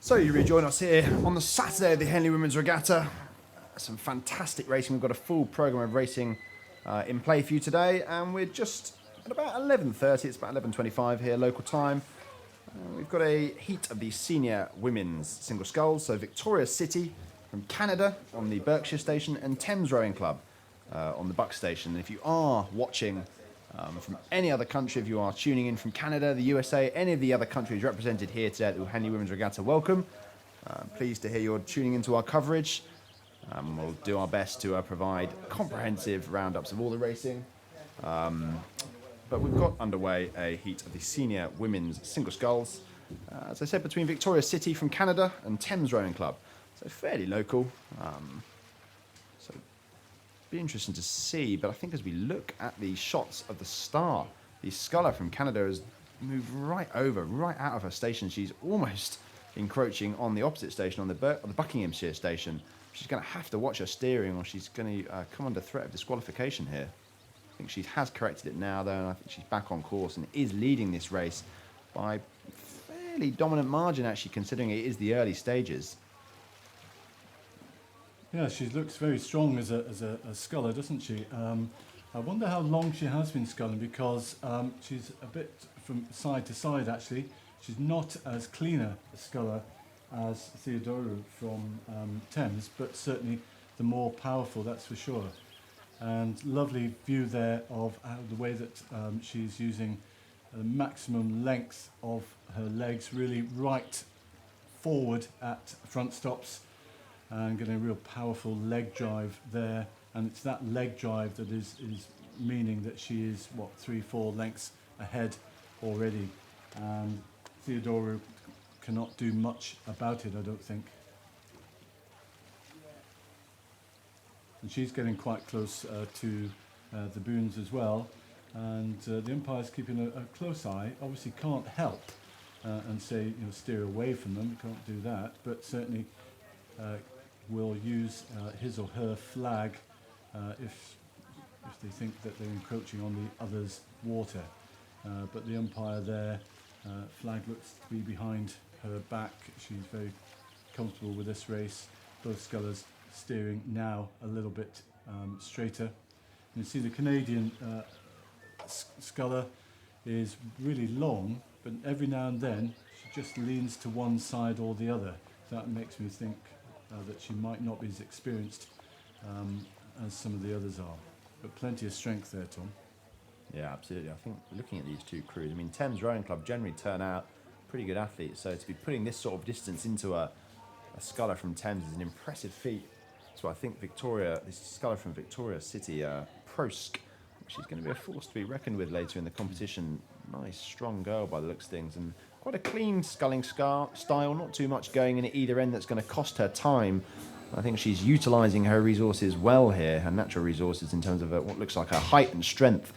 So you rejoin us here on the Saturday of the Henley Women's Regatta. Some fantastic racing. We've got a full programme of racing in play for you today, and we're just at about 11:30. It's about 11:25 here, local time. We've got a heat of the senior women's single sculls. So Victoria City from Canada on the Berkshire station, and Thames Rowing Club on the Buck station. If you are watching from any other country, if you are tuning in from Canada, the USA, any of the other countries represented here today at the Henley Women's Regatta, welcome. Pleased to hear you're tuning into our coverage. We'll do our best to provide comprehensive roundups of all the racing. But we've got underway a heat of the senior women's single sculls. As I said, between Victoria City from Canada and Thames Rowing Club. So fairly local. So be interesting to see. But I think as we look at the shots of the star, the sculler from Canada has moved right out of her station. She's almost encroaching on the opposite station, on the Buckinghamshire station. She's going to have to watch her steering, or she's going to come under threat of disqualification here. I think she has corrected it now, though, and I think she's back on course and is leading this race by a fairly dominant margin, actually, considering it is the early stages. Yeah, she looks very strong as a sculler, doesn't she? I wonder how long she has been sculling, because she's a bit from side to side, actually. She's not as clean a sculler as Theodoru from Thames, but certainly the more powerful, that's for sure. And lovely view there of the way that she's using the maximum length of her legs, really right forward at front stops, and getting a real powerful leg drive there. And it's that leg drive that is meaning that she is, 3-4 lengths ahead already. And Theodoru cannot do much about it, I don't think. And she's getting quite close to the Boons as well, and the umpire's keeping a close eye. Obviously can't help and say, steer away from them, can't do that, but certainly will use his or her flag if they think that they're encroaching on the other's water. But the umpire there, flag looks to be behind her back. She's very comfortable with this race. Both scullers steering now a little bit straighter. You see the Canadian sculler is really long, but every now and then she just leans to one side or the other. That makes me think that she might not be as experienced as some of the others are. But plenty of strength there, Tom. Yeah, absolutely. I think looking at these two crews, Thames Rowing Club generally turn out pretty good athletes, so to be putting this sort of distance into a sculler from Thames is an impressive feat. So I think this sculler from Victoria City, Prosk, she's going to be a force to be reckoned with later in the competition. Nice, strong girl by the looks of things, and quite a clean sculling style, not too much going in at either end that's going to cost her time. I think she's utilising her resources well here, her natural resources, in terms of what looks like her height and strength.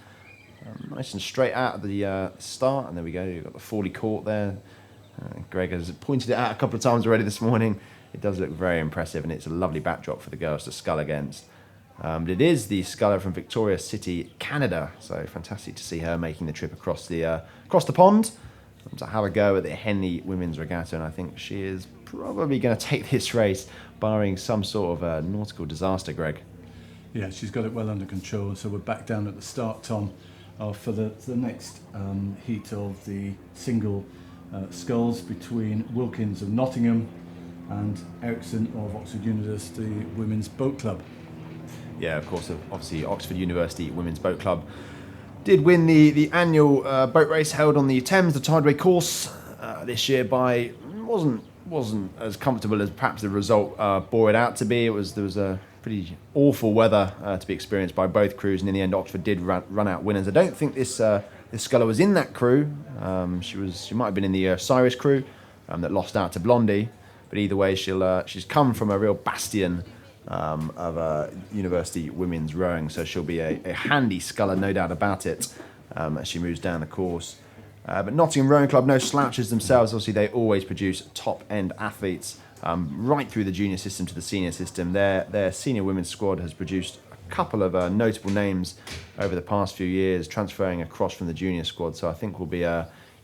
Nice and straight out of the start, and there we go, you've got the Fawley Court there. Greg has pointed it out a couple of times already this morning. It does look very impressive, and it's a lovely backdrop for the girls to scull against. But it is the sculler from Victoria City, Canada, so fantastic to see her making the trip across the pond to have a go at the Henley Women's Regatta, and I think she is probably going to take this race, barring some sort of nautical disaster, Greg. Yeah, she's got it well under control, so we're back down at the start, Tom, for the next heat of the single sculls between Wilkins of Nottingham and Ericsson of Oxford University Women's Boat Club. Yeah, of course, obviously Oxford University Women's Boat Club did win the annual boat race held on the Thames, the Tideway course this year. Wasn't as comfortable as perhaps the result bore it out to be. There was a pretty awful weather to be experienced by both crews, and in the end Oxford did run out winners. I don't think this sculler was in that crew. She might have been in the Cyrus crew that lost out to Blondie, but either way she's come from a real bastion of university women's rowing, so she'll be a handy sculler, no doubt about it, as she moves down the course. But Nottingham Rowing Club, no slouches themselves. Obviously, they always produce top-end athletes right through the junior system to the senior system. Their senior women's squad has produced a couple of notable names over the past few years, transferring across from the junior squad. So I think we'll be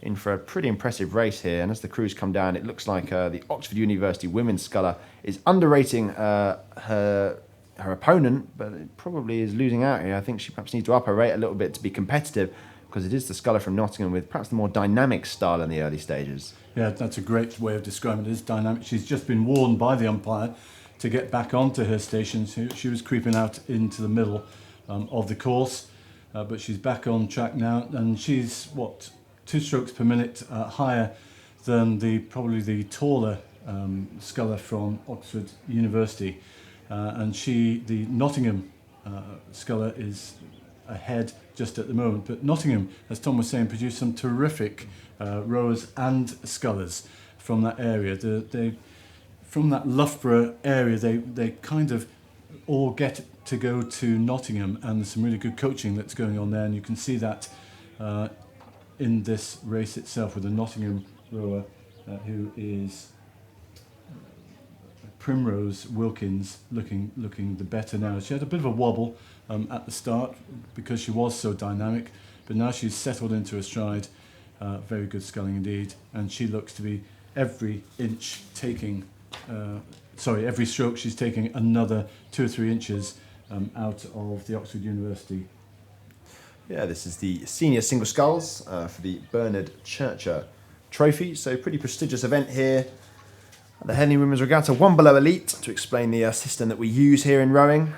in for a pretty impressive race here. And as the crews come down, it looks like the Oxford University women's sculler is underrating her opponent, but it probably is losing out here. I think she perhaps needs to up her rate a little bit to be competitive, because it is the sculler from Nottingham with perhaps the more dynamic style in the early stages. Yeah, that's a great way of describing it. It's dynamic. She's just been warned by the umpire to get back onto her station. She was creeping out into the middle of the course, but she's back on track now, and she's 2 strokes per minute higher than probably the taller sculler from Oxford University, and the Nottingham sculler is ahead just at the moment. But Nottingham, as Tom was saying, produced some terrific rowers and scullers from that area. From that Loughborough area, they kind of all get to go to Nottingham, and there's some really good coaching that's going on there, and you can see that in this race itself with the Nottingham rower who is Primrose Wilkins looking the better now. She had a bit of a wobble at the start because she was so dynamic, but now she's settled into her stride. Very good sculling indeed, and she looks to be every stroke she's taking another 2 or 3 inches out of the Oxford University. Yeah, this is the senior single sculls for the Bernard Churcher Trophy. So pretty prestigious event here at the Henley Women's Regatta, one below elite, to explain the system that we use here in rowing.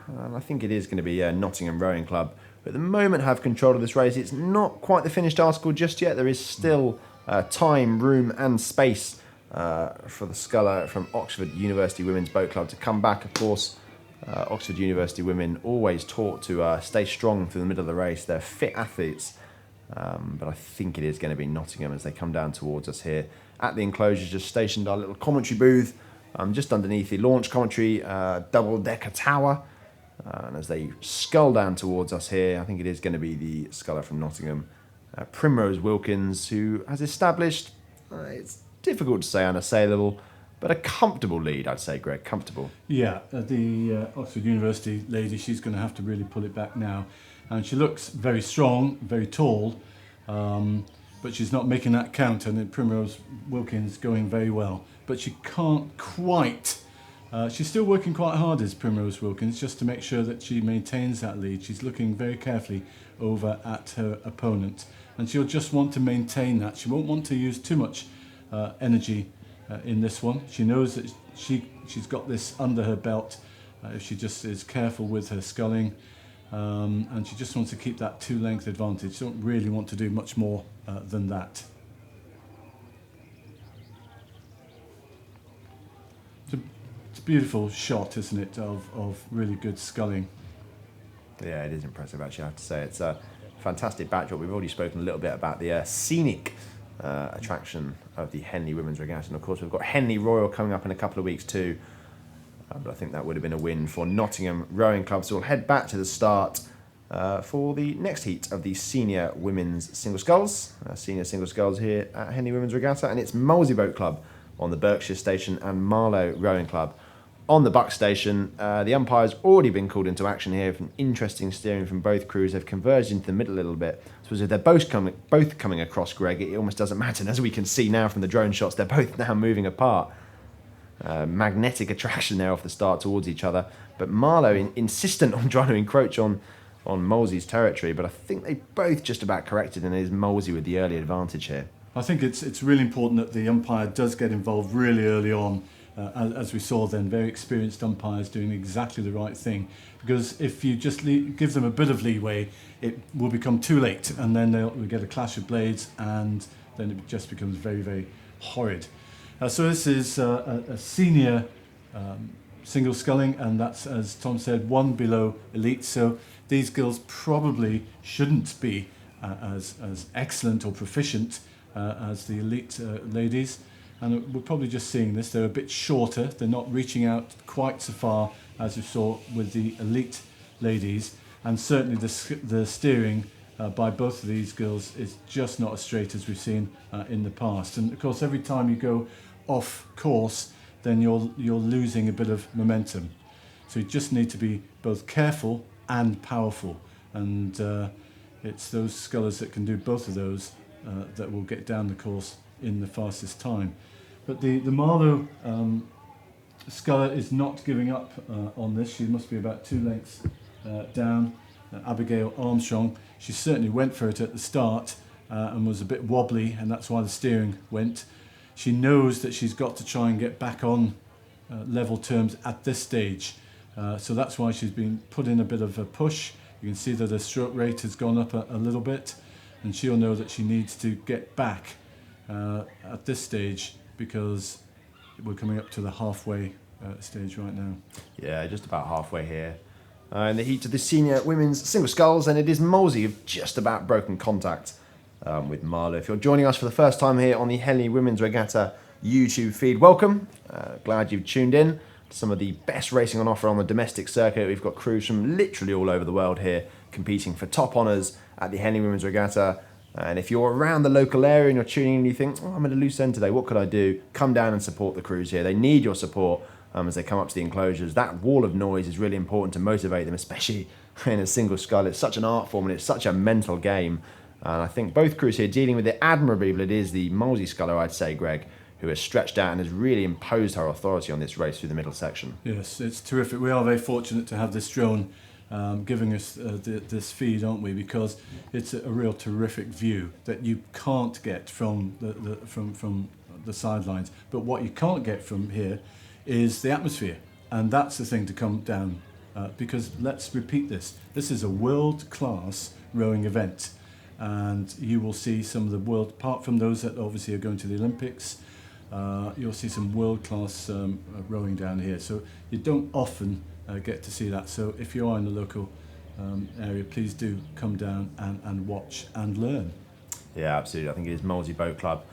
And I think it is going to be Nottingham Rowing Club who at the moment have control of this race. It's not quite the finished article just yet. There is still time, room and space for the sculler from Oxford University Women's Boat Club to come back. Of course, Oxford University women always taught to stay strong through the middle of the race. They're fit athletes, but I think it is going to be Nottingham as they come down towards us here at the enclosure. Just stationed our little commentary booth just underneath the launch commentary double-decker tower, and as they scull down towards us here, I think it is going to be the sculler from Nottingham, Primrose Wilkins, who has established, it's difficult to say unassailable, but a comfortable lead, I'd say, Greg, comfortable. Yeah, the Oxford University lady, she's going to have to really pull it back now. And she looks very strong, very tall, but she's not making that count. And Primrose Wilkins going very well. But she can't quite, she's still working quite hard as Primrose Wilkins, just to make sure that she maintains that lead. She's looking very carefully over at her opponent. And she'll just want to maintain that. She won't want to use too much energy in this one. She knows that she's got this under her belt if she just is careful with her sculling, and she just wants to keep that 2-length advantage. She don't really want to do much more than that. It's a beautiful shot, isn't it, of really good sculling. Yeah, it is impressive, actually, I have to say. It's a fantastic backdrop. We've already spoken a little bit about the scenic attraction of the Henley Women's Regatta, and of course we've got Henley Royal coming up in a couple of weeks too, but I think that would have been a win for Nottingham Rowing Club. So we'll head back to the start for the next heat of the senior women's single sculls, senior single sculls here at Henley Women's Regatta, and it's Molesey Boat Club on the Berkshire Station and Marlow Rowing Club on the Buck Station. The umpire's already been called into action here from interesting steering from both crews. They've converged into the middle a little bit. So if they're both coming across, Greg, it almost doesn't matter. And as we can see now from the drone shots, they're both now moving apart. Magnetic attraction there off the start towards each other. But Marlow insistent on trying to encroach on Molesey's territory, but I think they both just about corrected, and it is Molesey with the early advantage here. I think it's really important that the umpire does get involved really early on. As we saw then, very experienced umpires doing exactly the right thing. Because if you just give them a bit of leeway, it will become too late, and then we get a clash of blades, and then it just becomes very, very horrid. So this is a senior single sculling, and that's, as Tom said, one below elite. So these girls probably shouldn't be as excellent or proficient as the elite ladies. And we're probably just seeing this. They're a bit shorter. They're not reaching out quite so far as you saw with the elite ladies. And certainly the steering by both of these girls is just not as straight as we've seen in the past. And of course, every time you go off course, then you're losing a bit of momentum. So you just need to be both careful and powerful. And it's those scullers that can do both of those that will get down the course in the fastest time. But the Marlow sculler is not giving up on this. She must be about 2 lengths down. Abigail Armstrong, she certainly went for it at the start and was a bit wobbly, and that's why the steering went. She knows that she's got to try and get back on level terms at this stage. So that's why she's been put in a bit of a push. You can see that her stroke rate has gone up a little bit, and she'll know that she needs to get back at this stage, because we're coming up to the halfway stage right now. Yeah, just about halfway here. In the heat of the senior women's single sculls, and it is Molesey who've just about broken contact with Marlow. If you're joining us for the first time here on the Henley Women's Regatta YouTube feed, welcome. Glad you've tuned in. Some of the best racing on offer on the domestic circuit. We've got crews from literally all over the world here competing for top honours at the Henley Women's Regatta. And if you're around the local area and you're tuning in and you think, oh, I'm at a loose end today, what could I do? Come down and support the crews here. They need your support as they come up to the enclosures. That wall of noise is really important to motivate them, especially in a single scull. It's such an art form and it's such a mental game. And I think both crews here dealing with it admirably, but it is the Molesey sculler, I'd say, Greg, who has stretched out and has really imposed her authority on this race through the middle section. Yes, it's terrific. We are very fortunate to have this drone giving us this feed, aren't we? Because it's a real terrific view that you can't get from the sidelines. But what you can't get from here is the atmosphere, and that's the thing to come down. Because let's repeat this: this is a world-class rowing event, and you will see some of the world. Apart from those that obviously are going to the Olympics, you'll see some world-class rowing down here. So you don't often get to see that. So if you are in the local area, please do come down and watch and learn. Yeah, absolutely. I think it is Molesey Boat Club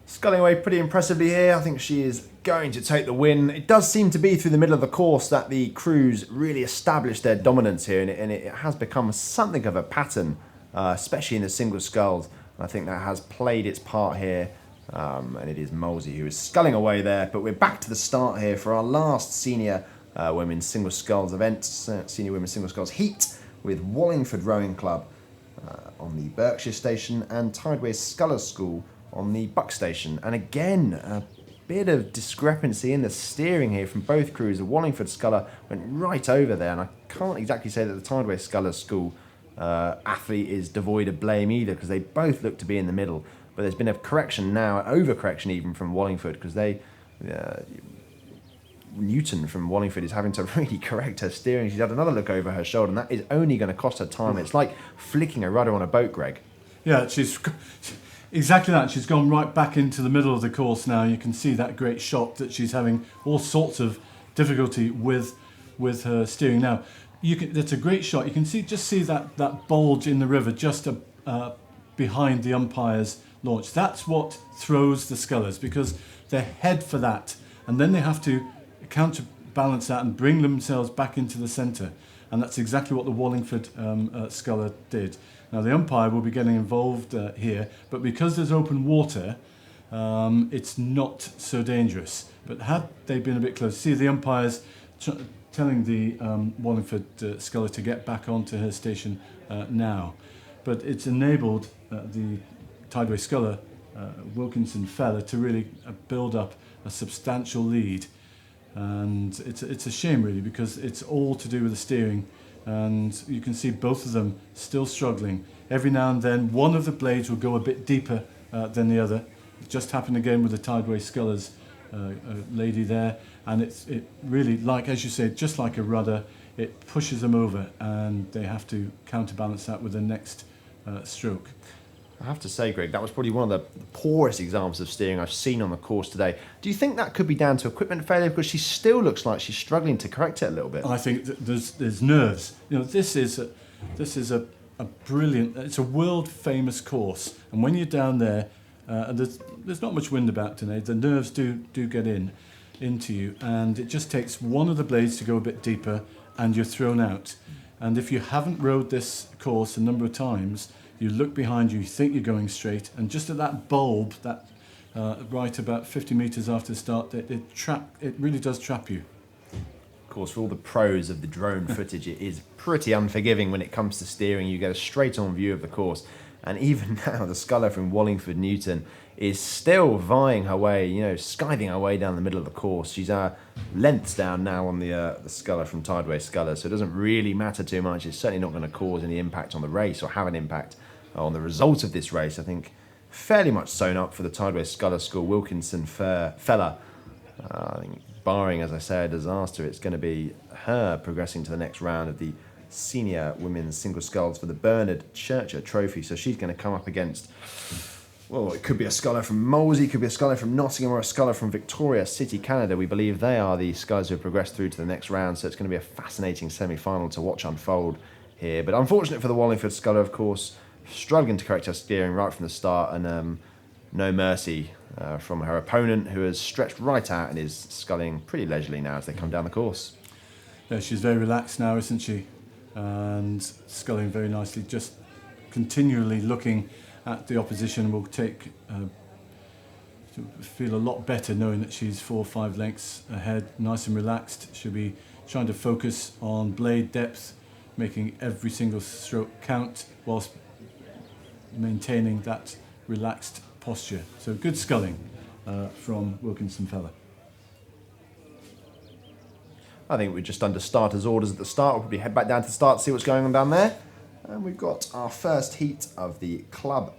sculling away pretty impressively here. I think she is going to take the win. It does seem to be through the middle of the course that the crews really established their dominance here, and it has become something of a pattern, especially in the single sculls. I think that has played its part here. And it is Molesey who is sculling away there. But we're back to the start here for our last senior women's single sculls event, senior women's single sculls heat, with Wallingford Rowing Club on the Berkshire station and Tideway Scullers School on the Buck station. And again, a bit of discrepancy in the steering here from both crews. The Wallingford sculler went right over there, and I can't exactly say that the Tideway Scullers School athlete is devoid of blame either, because they both look to be in the middle. But there's been a correction now, an overcorrection even from Wallingford, because Newton from Wallingford is having to really correct her steering. She's had another look over her shoulder, and that is only going to cost her time. It's like flicking a rudder on a boat, Greg. Yeah, she's exactly that. She's gone right back into the middle of the course now. You can see that great shock that she's having all sorts of difficulty with her steering now. It's a great shot. You can just see that bulge in the river just behind the umpire's launch. That's what throws the scullers, because they head for that, and then they have to counterbalance that and bring themselves back into the centre, and that's exactly what the Wallingford sculler did. Now the umpire will be getting involved here, but because there's open water, it's not so dangerous. But had they been a bit closer, see the umpires telling the Wallingford sculler to get back onto her station now, but it's enabled the Tideway sculler, Wilkinson fella, to really build up a substantial lead. And it's a shame really, because it's all to do with the steering, and you can see both of them still struggling. Every now and then one of the blades will go a bit deeper than the other. It just happened again with the Tideway scullers lady there, and it really, like as you said, just like a rudder, it pushes them over, and they have to counterbalance that with the next stroke. I have to say, Greg, that was probably one of the poorest examples of steering I've seen on the course today. Do you think that could be down to equipment failure? Because she still looks like she's struggling to correct it a little bit. I think that there's nerves. You know, this is a brilliant. It's a world famous course, and when you're down there, there's not much wind about today. The nerves do get into you, and it just takes one of the blades to go a bit deeper, and you're thrown out. And if you haven't rowed this course a number of times, you look behind you, you think you're going straight, and just at that bulb, that right about 50 metres after the start, it really does trap you. Of course, for all the pros of the drone footage, it is pretty unforgiving when it comes to steering. You get a straight-on view of the course, And even now, the sculler from Wallingford Newton is still vying her way, skiving her way down the middle of the course. She's lengths down now on the sculler from Tideway sculler, so it doesn't really matter too much. It's certainly not going to cause any impact on the race or have an impact on the result of this race. I think fairly much sewn up for the Tideway sculler school. Wilkinson fella, I think barring, as I say, a disaster, it's going to be her progressing to the next round of the senior women's single sculls for the Bernard Churcher Trophy. So she's going to come up against, well, it could be a sculler from Molesey, could be a sculler from Nottingham, or a sculler from Victoria City, Canada. We believe they are the scullers who have progressed through to the next round, so it's going to be a fascinating semi-final to watch unfold here. But unfortunate for the Wallingford sculler, of course, struggling to correct her steering right from the start, and no mercy from her opponent, who has stretched right out and is sculling pretty leisurely now as they come down the course. Yeah, she's very relaxed now, isn't she? And sculling very nicely, just continually looking at the opposition will take feel a lot better knowing that she's 4 or 5 lengths ahead, nice and relaxed. She'll be trying to focus on blade depth, making every single stroke count whilst maintaining that relaxed posture. So good sculling from Wilkinson fella. I think we're just under starters' orders at the start. We'll probably head back down to the start, see what's going on down there. And we've got our first heat of the club